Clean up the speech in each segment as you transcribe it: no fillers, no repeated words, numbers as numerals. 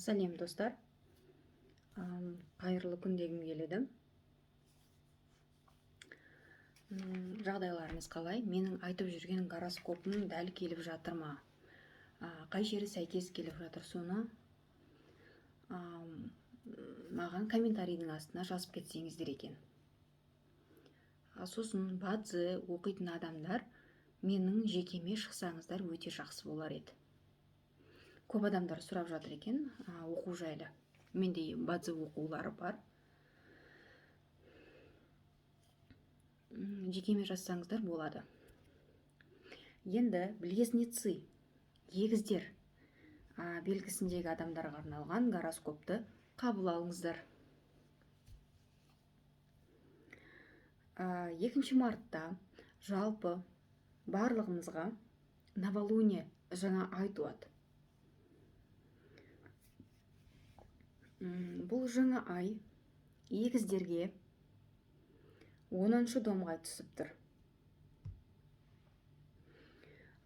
Сәлем достар. Қайырлы күн дегім келеді. Жағдайларыңыз қалай? Менің айтып жүрген гороскопым дәл келіп жатыр ма? Қай жері сәйкес келіп жатыр, соны маған комментарийдің астына жазып кетсеңіздер екен. Сосын бадзи оқитын адамдар менің жекеме шықсаңыздар өте жақсы болар еді. Көп адамдар сұрап жатыр екен оқу жайлы. Менде бадзи оқулары бар. Жекеме жазсаңыздар болады. Енді близнецы, егіздер белгісіндегі адамдарға арналған гороскопты қабыл алыңыздар. 2 мартта жалпы барлығымызға новолуние жаңа ай туады. Бұл жаңа ай егіздерге 10-шы домға түсіп тұр.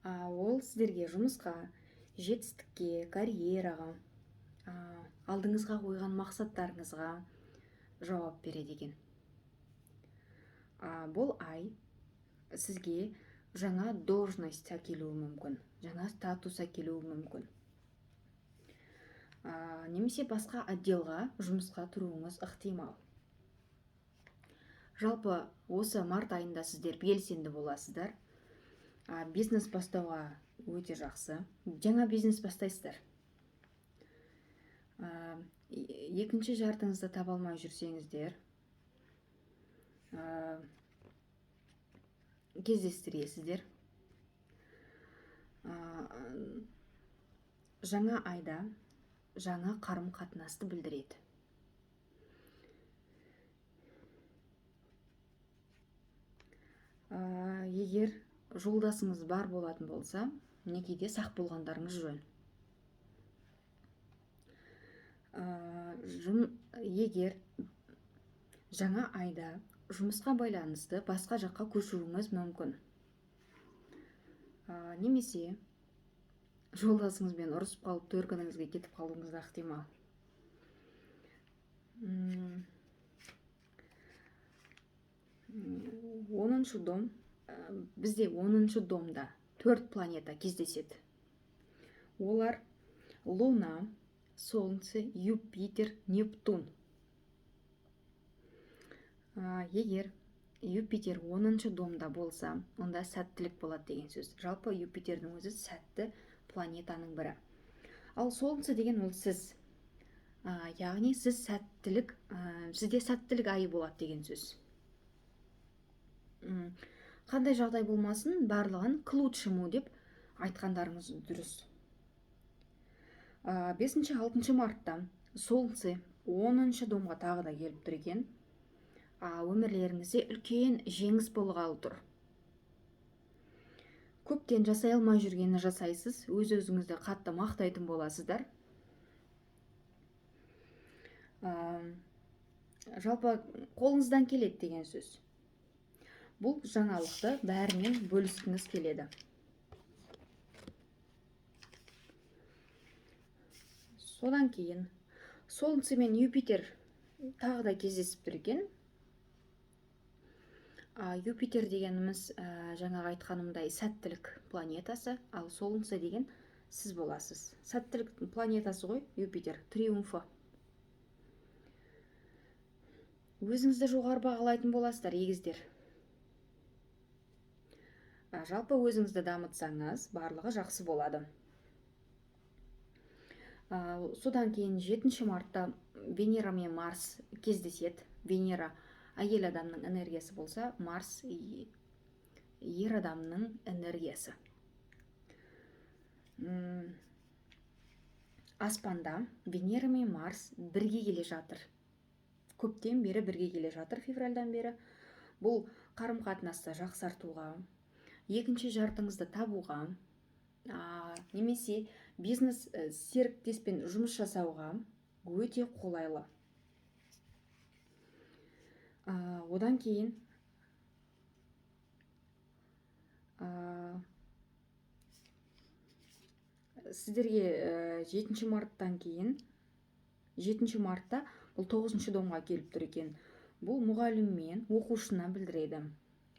Ол сіздерге жұмысқа, жетістікке, карьераға, алдыңызға қойған мақсаттарыңызға жауап береді екен. Бұл ай сізге жаңа должность әкелуі мүмкін, жаңа статус әкелуі мүмкін. Немесе басқа отделға жұмысқа тұруыңыз ықтимал. Жалпы осы март айында сіздер белсенді боласыздар. Бизнес бастауға өте жақсы. Жаңа бизнес бастайсыздар. Екінші жартыңызды таба алмай жүрсеңіздер, кездестіресіздер. Жаңа айда жаңа қарым қатынасты білдіреді. Егер жолдасыңыз бар болатын болса, некеде сақ болғандарыңыз жөн. Егер жаңа айда жұмысқа байланысты басқа жаққа көшуіңіз мүмкін. Немесе жолдасыңызбен ұрысып қалып төркініңізге кетіп қалуыңыз да ықтимал. Оныншы дом, бізде 10-шы домда 4 планета кездеседі. Олар Луна, Солнце, Юпитер, Нептун. Егер Юпитер 10-шы домда болса, онда сәттілік болады деген сөз. Жалпы Юпитердің өзі сәтті планетаның бірі. Ал Солнце деген ол сіз. Яғни сіз сәттілік, сізде сәттілік айы болады деген сөз. Қандай жағдай болмасын, барлығын к лучшему деп айтқандарыңыз дұрыс. 5-6 мартта Солнце 10-шы домға тағы да келіп тұр екен. Өмірлеріңізде үлкен жеңіс болғалы тұр. Көптен жасай алмай жүргенді жасайсыз, өз-өзіңізді қатты мақтайтын боласыздар. Жалпы қолыңыздан келеді деген сөз. Бұл жаңалықты бәрімен бөліскіңіз келеді. Содан кейін Солнце мен Юпитер тағы да кездесіп тұр екен. Юпитер дегеніміз жаңағы айтқанымдай сәттілік планетасы, ал Солнце деген сіз боласыз. Сәттілік планетасы ғой, Юпитер, триумфы. Өзіңізді жоғары бағалайтын боласыздар, егіздер. Жалпы өзіңізді дамытсаңыз, барлығы жақсы болады. Содан кейін 7 мартта Венера мен Марс кездеседі. Венера әйел адамның энергиясы болса, Марс ер адамның энергиясы. Аспанда Венера мен Марс бірге келе жатыр. Көптен бері бірге келе жатыр, февральдан бері. Бұл қарым-қатынасты жақсартуға, екінші жартыңызды табуға, немесе бизнес серіктеспен жұмыс жасауға өте қолайлы. Одан кейін сіздерге 7 марттан кейін 7 мартта бұл 9 домға келіп тұр екен. Бұл мұғалім мен оқушыны білдіреді.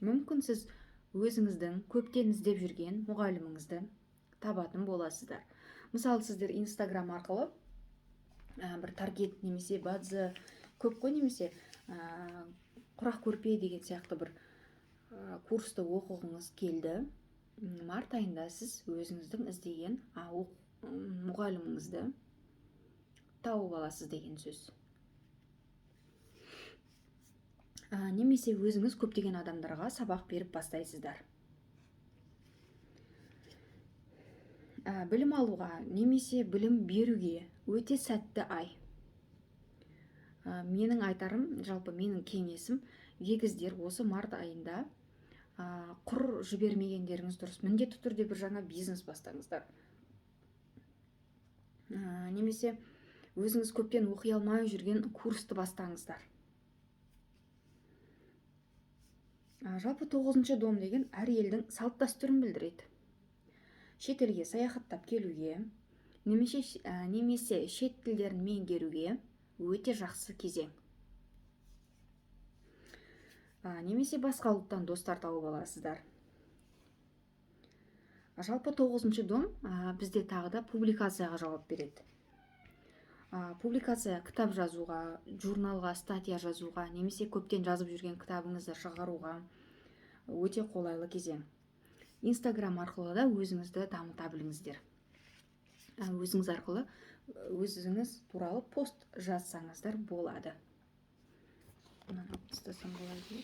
Мүмкін сіз өзіңіздің көптен іздеп жүрген мұғаліміңізді табатын боласыздар. Мысалы, сіздер Инстаграм арқылы бір таргет немесе бадзы көп қой, немесе құрақ көрпе деген сияқты бір курсты оқығыңыз келді. Март айында сіз өзіңіздің іздеген мұғаліміңізді тауып аласыз деген сөз. Немесе өзіңіз көптеген адамдарға сабақ беріп бастайсыздар. Білім алуға немесе білім беруге өте сәтті ай. Менің айтарым, жалпы менің кеңесім, егіздер осы март айында құр жібермегендеріңіз дұрыс. Міндетті түрде бір жаңа бизнес бастаңыздар. Немесе өзіңіз көптен оқи алмай жүрген курсты бастаңыздар. Жалпы 9 дом деген әр елдің салт дәстүрін білдіреді. Шетелге саяхаттап келуге, немесе шет тілдерін меңгеруге өте жақсы кезең. Немесе басқа ұлттан достар тауып аласыздар. Жалпы 9 дом бізде тағы да публикацияға жауап береді. Публикация кітап жазуға, журналға, статья жазуға, немесе көптен жазып жүрген кітабыңызды шығаруға өте қолайлы кезең. Инстаграм арқылы да өзіңізді дамыта біліңіздер. Өзіңіз арқылы өзіңіз туралы пост жазсаңыздар болады. Мынаны істесем болады.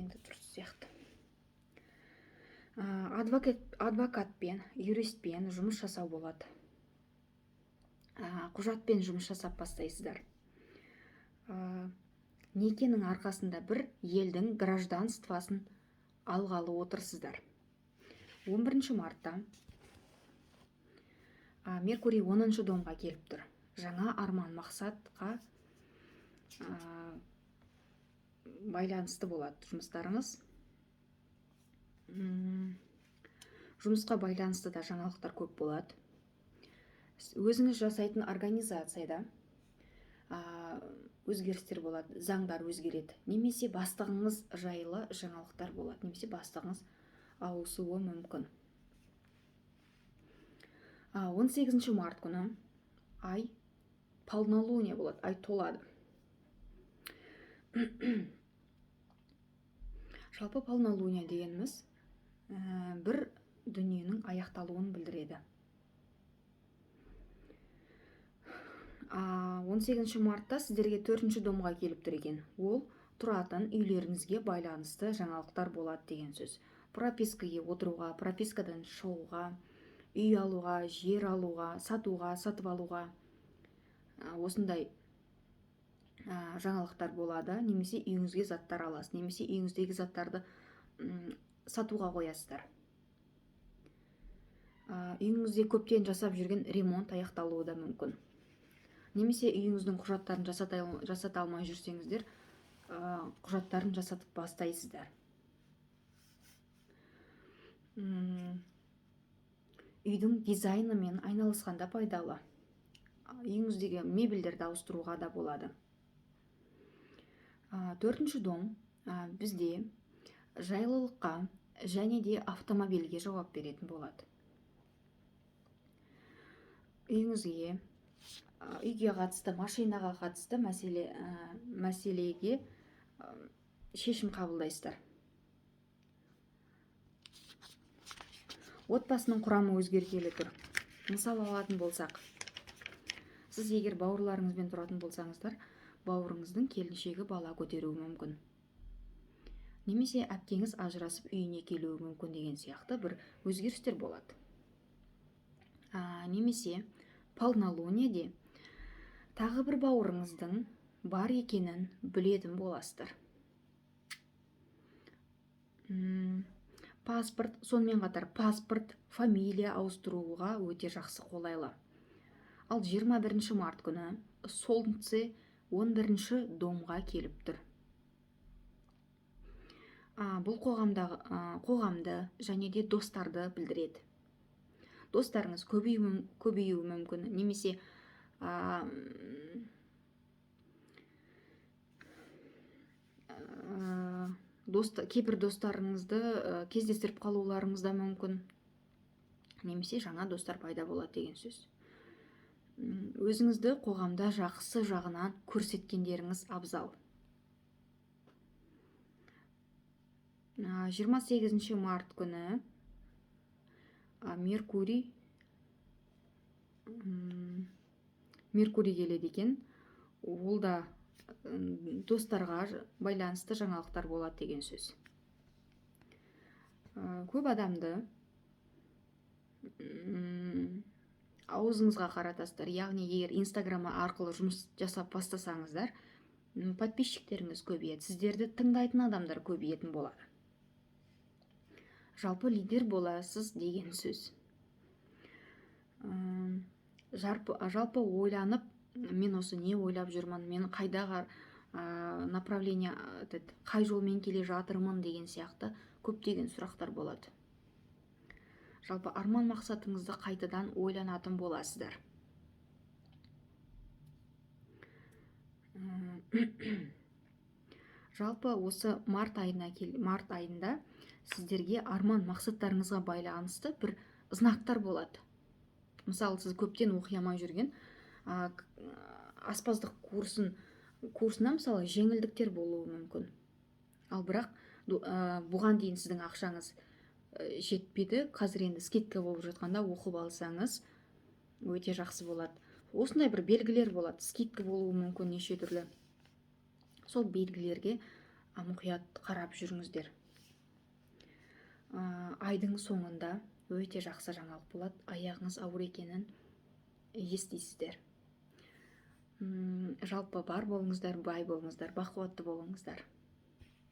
Енді дұрыс сияқты. Адвокатпен, юристпен жұмыс жасау болады. Құжатпен жұмыс жасап бастайсыздар. Некенің арқасында бір елдің гражданствосын алғалы отырсыздар. 11 мартта Меркурий 10 домға келіп тұр. Жаңа арман мақсатқа байланысты болады жұмыстарыңыз. Жұмысқа байланысты да жаңалықтар көп болады. Өзіңіз жасайтын организацияда өзгерістер болады, заңдар өзгереді. Немесе бастығыңыз жайлы жаңалықтар болады, немесе бастығыңыз ауысуы мүмкін. 18 март күні ай полнолуние болады, ай толады. Жалпы полнолуние дегеніміз бір дүниенің аяқталуын білдіреді. 18 мартта сіздерге 4 домға келіп тұр екен. Ол тұратын үйлеріңізге байланысты жаңалықтар болады деген сөз. Пропискаға отыруға, пропискадан шығуға, үй алуға, жер алуға, сатуға, сатып алуға осындай жаңалықтар болады. Немесе үйіңізге заттар аласыз, немесе үйіңіздегі заттарды сатуға қоясыздар. Үйіңізде көптен жасап жүрген ремонт аяқталуы да мүмкін. Немесе үйіңіздің құжаттарын жасата алмай жүрсеңіздер, құжаттарын жасатып бастайсыздар. Үйдің дизайнымен айналысқанда пайдалы. Үйіңіздегі мебельдерді ауыстыруға да болады. 4 дом бізде жайлылыққа және де автомобильге жауап беретін болады. Үйге қатысты, машинаға қатысты мәселеге шешім қабылдайсыздар. Отбасының құрамы өзгергелі тұр. Мысал алатын болсақ, сіз егер бауырларыңызбен тұратын болсаңыздар, бауырыңыздың келіншегі бала көтеруі мүмкін. Немесе әпкеңіз ажырасып үйіне келуі мүмкін деген сияқты бір өзгерістер болады. Немесе полнолуниеде тағы бір бауырыңыздың бар екенін білетін боласыздар. Сонымен қатар паспорт, фамилия ауыстыруға өте жақсы қолайлы. Ал 21 март күні Солнце 11 домға келіп тұр. Бұл қоғамды және де достарды білдіреді. Достарыңыз көбеюі мүмкін, немесе а, кейбір достарыңызды кездестіріп қалуларыңыз да мүмкін, немесе жаңа достар пайда болады деген сөз. Өзіңізді қоғамда жақсы жағынан көрсеткендеріңіз абзал. 28 март күні Меркурий келеді екен. Ол да достарға байланысты жаңалықтар болады деген сөз. Көп адамды аузыңызға қаратасыздар. Яғни егер инстаграм арқылы жұмыс жасап бастасаңыздар, подписчиктеріңіз көбейеді, сіздерді тыңдайтын адамдар көбейетін болады. Жалпы лидер боласыз деген сөз. Жалпы ойланып, мен осы не ойлап жүрмін, мен қайдағы направление, қай жолмен келе жатырмын деген сияқты көптеген сұрақтар болады. Жалпы арман мақсатыңызды қайтадан ойланатын боласыздар. Жалпы осы март айында сіздерге арман мақсаттарыңызға байланысты бір знактар болады. Мысалы, сіз көптен оқи алмай жүрген аспаздық курсына мысалы жеңілдіктер болуы мүмкін. Ал бірақ бұған дейін сіздің ақшаңыз жетпеді, қазір енді скидка болып жатқанда оқып алсаңыз өте жақсы болады. Осындай бір белгілер болады, скидка болуы мүмкін неше түрлі. Сол белгілерге мұқият қарап жүріңіздер. Айдың соңында өте жақсы жаңалық болады, аяғыңыз ауыр екенін естисіздер. Жалпы бар болыңыздар, бай болыңыздар, бақуатты болыңыздар.